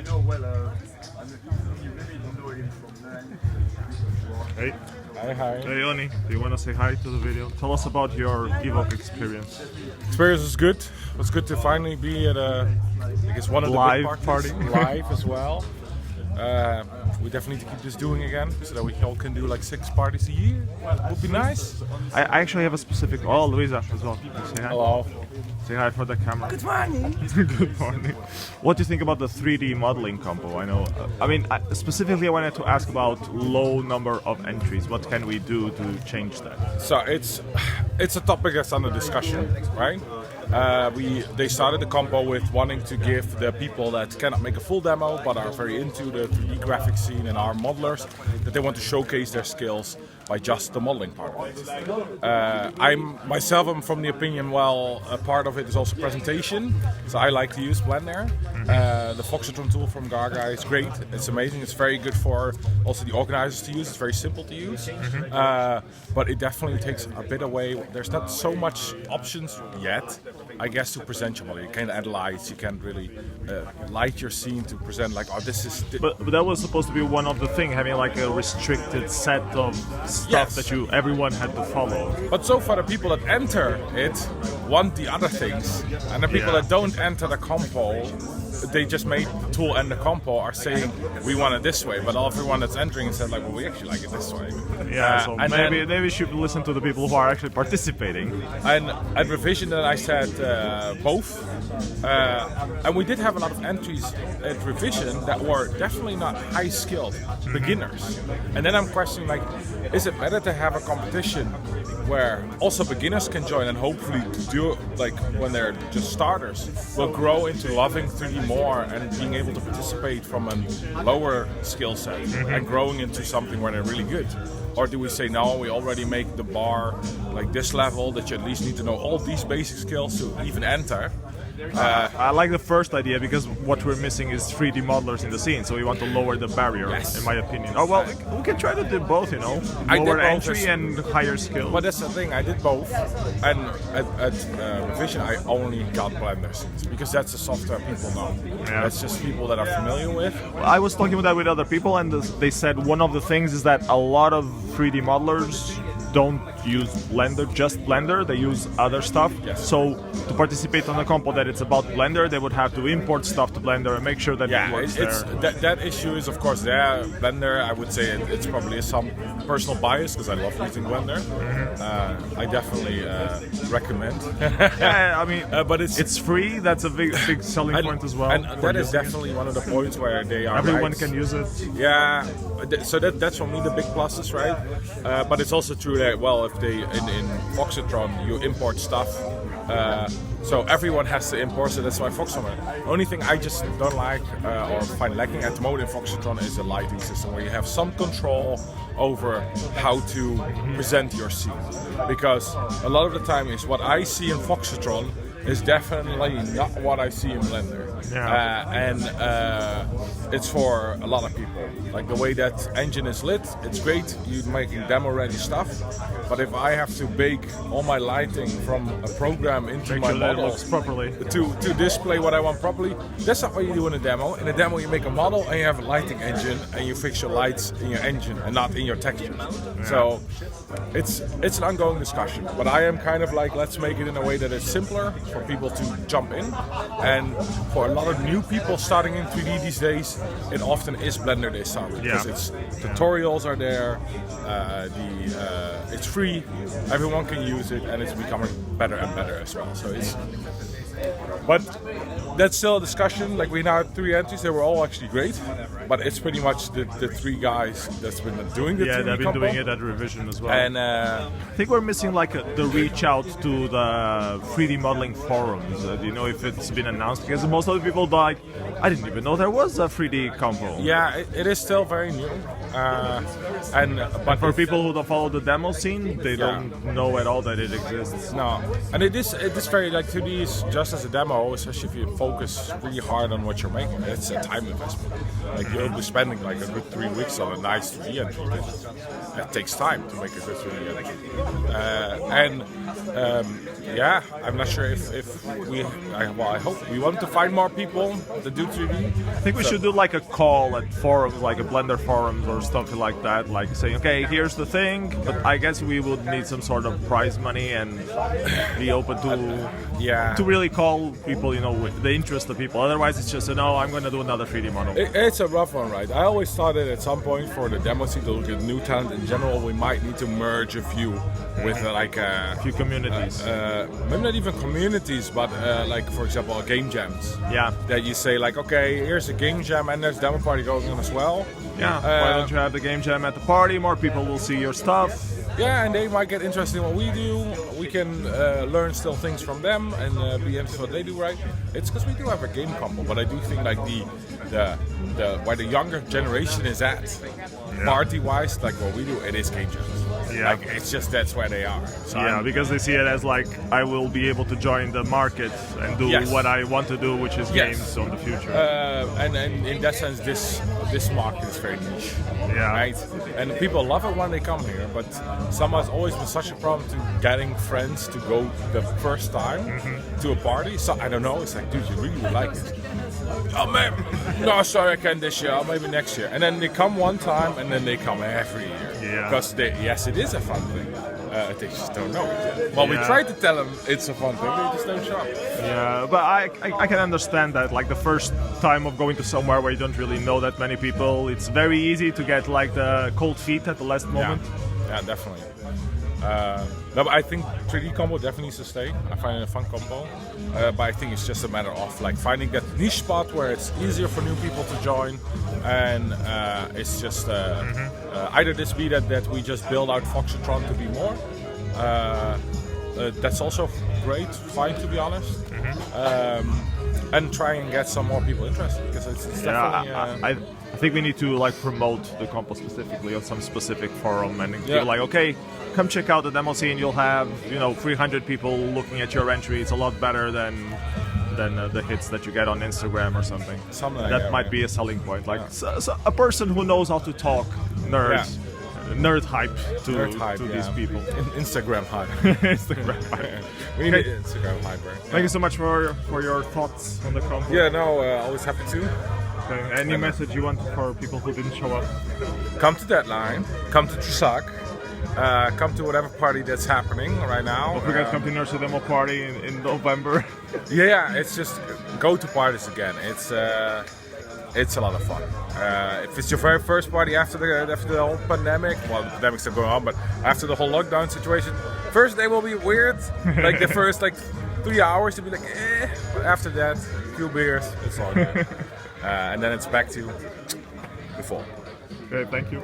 I know well. You maybe don't know him from nine. Hey. Hi. Hey, Oni. Do you want to say hi to the video? Tell us about your Evoke experience. Experience was good. It was good to finally be at I guess one of the live big parties live as well. We definitely need to keep this doing again, so that we all can do like 6 parties a year. Would be nice. I actually have a specific. Oh, Luisa as well. Say hi. Hello. Say hi for the camera. Good morning. Good morning. What do you think about the 3D modeling compo? I know. Specifically, I wanted to ask about low number of entries. What can we do to change that? So it's a topic that's under discussion, right? They started the compo with wanting to give the people that cannot make a full demo but are very into the 3D graphics scene and are modelers, that they want to showcase their skills by just the modeling part of it. I'm from the opinion, well, a part of it is also presentation, so I like to use Blender. The Foxatron tool from Gaga is great. It's amazing. It's very good for also the organizers to use. It's very simple to use, but it definitely takes a bit away. There's not so much options yet, I guess, to present your model. You can't add lights. You can't really light your scene to present like, oh, this is. But that was supposed to be one of the things, having like a restricted set of stuff that everyone had to follow. But so far, the people that enter it want the other things, and the people that don't enter the compo, they just made the tool and the compo are saying we want it this way, but everyone that's entering said like, well, we actually like it this way. Yeah, so maybe we should listen to the people who are actually participating. And at revision, then I said both, and we did have a lot of entries at revision that were definitely not high skilled beginners. And then I'm questioning like, is it better to have a competition where also beginners can join and hopefully do like when they're just starters will grow into loving 3D more and being able to participate from a lower skill set and growing into something where they're really good? Or do we say no, we already make the bar like this level that you at least need to know all these basic skills to even enter? I like the first idea because what we're missing is 3D modelers in the scene, so we want to lower the barrier, in my opinion. Oh well, we can try to do both, lower entry and higher skill. But that's the thing, I did both, and at Revision I only got Blender scenes because that's the software people know. Yeah. That's just people that are familiar with. I was talking about that with other people, and they said one of the things is that a lot of 3D modelers don't use Blender, just Blender, they use other stuff. Yes. So to participate on a compo that it's about Blender, they would have to import stuff to Blender and make sure that it works there. That issue is of course there. Blender, I would say it's probably some personal bias because I love using Blender. I definitely recommend. Yeah, I mean, but it's free. That's a big selling point as well. And that is definitely one of the points where they are. Everyone can use it. Yeah, so that's for me the big pluses, right? But it's also true that if they in Foxatron you import stuff. So everyone has to import, so that's why Foxatron. The only thing I just don't like or find lacking at the moment in Foxatron is a lighting system where you have some control over how to present your scene. Because a lot of the time is what I see in Foxatron is definitely not what I see in Blender. And it's for a lot of people. Like the way that engine is lit, it's great, you're making demo-ready stuff, but if I have to bake all my lighting from a program into my model properly to display what I want properly, that's not what you do in a demo. In a demo you make a model and you have a lighting engine and you fix your lights in your engine and not in your textures. So it's an ongoing discussion, but I am kind of like, let's make it in a way that it's simpler for people to jump in, and for a lot of new people starting in 3D these days, it often is Blender they start with, because it's tutorials are there, it's free, everyone can use it, and it's becoming better and better as well. So but that's still a discussion. Like we now have 3 entries, they were all actually great, but it's pretty much the 3 guys that's been doing the 3D they've been compo. doing it at revision as well. And I think we're missing like the reach out to the 3D modeling forums. Do you know if it's been announced? Because most of the people I didn't even know there was a 3D compo. Yeah, it is still very new. But for people who don't follow the demo scene, they don't know at all that it exists. No, and it is very like 2D is just as a demo, especially if you focus really hard on what you're making. It's a time investment. Like you'll be spending like a good 3 weeks on a nice 3D entry. It takes time to make a good 3D entry. Yeah, I'm not sure if we. I hope we want to find more people that do 3D. I think we should do like a call at forums, like a Blender forums or something like that, like saying, okay, here's the thing, but I guess we would need some sort of prize money and be open to really call people, you know, with the interest of people. Otherwise, it's just, I'm going to do another 3D model. It's a rough one, right? I always thought that at some point for the demo scene to look at new talent in general, we might need to merge a few with like a few communities. Maybe not even communities, but like for example game jams. Yeah. That you say like, okay, here's a game jam and there's demo party going on as well. Yeah. Why don't you have the game jam at the party? More people will see your stuff. Yeah, and they might get interested in what we do. We can learn still things from them and be interested in what they do, right? It's because we do have a game combo, but I do think like the where the younger generation is at, party-wise, like what we do, it is game jams. Yeah. Like it's just that's where they are. So because they see it as like I will be able to join the market and do what I want to do, which is games on the future. And in that sense, this market is very niche. Yeah. Right. And people love it when they come here, but somehow it's always been such a problem to getting friends to go the first time to a party. So I don't know. It's like, dude, you really would like it. Oh man, no, sorry, I can't this year. Maybe next year. And then they come one time, and then they come every year. Yeah. Because yes, it is a fun thing. They just don't know it yet. Well, we try to tell them it's a fun thing, they just don't show up. Yeah, but I can understand that. Like the first time of going to somewhere where you don't really know that many people, it's very easy to get like the cold feet at the last moment. Yeah, definitely. No, but I think 3D combo definitely needs to stay. I find it a fun combo, but I think it's just a matter of like finding that niche spot where it's easier for new people to join, and it's just either this be that we just build out Foxatron to be more. That's also great, fine to be honest, and try and get some more people interested because it's definitely. I think we need to like promote the compo specifically on some specific forum and feel like, okay, come check out the demo scene. You'll have 300 people looking at your entry. It's a lot better than the hits that you get on Instagram or something. That might be a selling point. Like so a person who knows how to talk nerds. Nerd hype to these people. Instagram hype. Instagram hype. We need Instagram hype. Thank you so much for your thoughts on the compo. Yeah, no, always happy to. Okay. Any message you want for people who didn't show up? Come to Deadline. Come to Trusak. Come to whatever party that's happening right now. Don't forget to come to Nurse Demo Party in November. Yeah, it's just go to parties again. It's a lot of fun. If it's your very first party after the whole pandemic, well, the pandemic's still going on, but after the whole lockdown situation, first day will be weird. Like the first 3 hours to be like, but after that, a few beers, it's all good. And then it's back to the fall. Okay, thank you.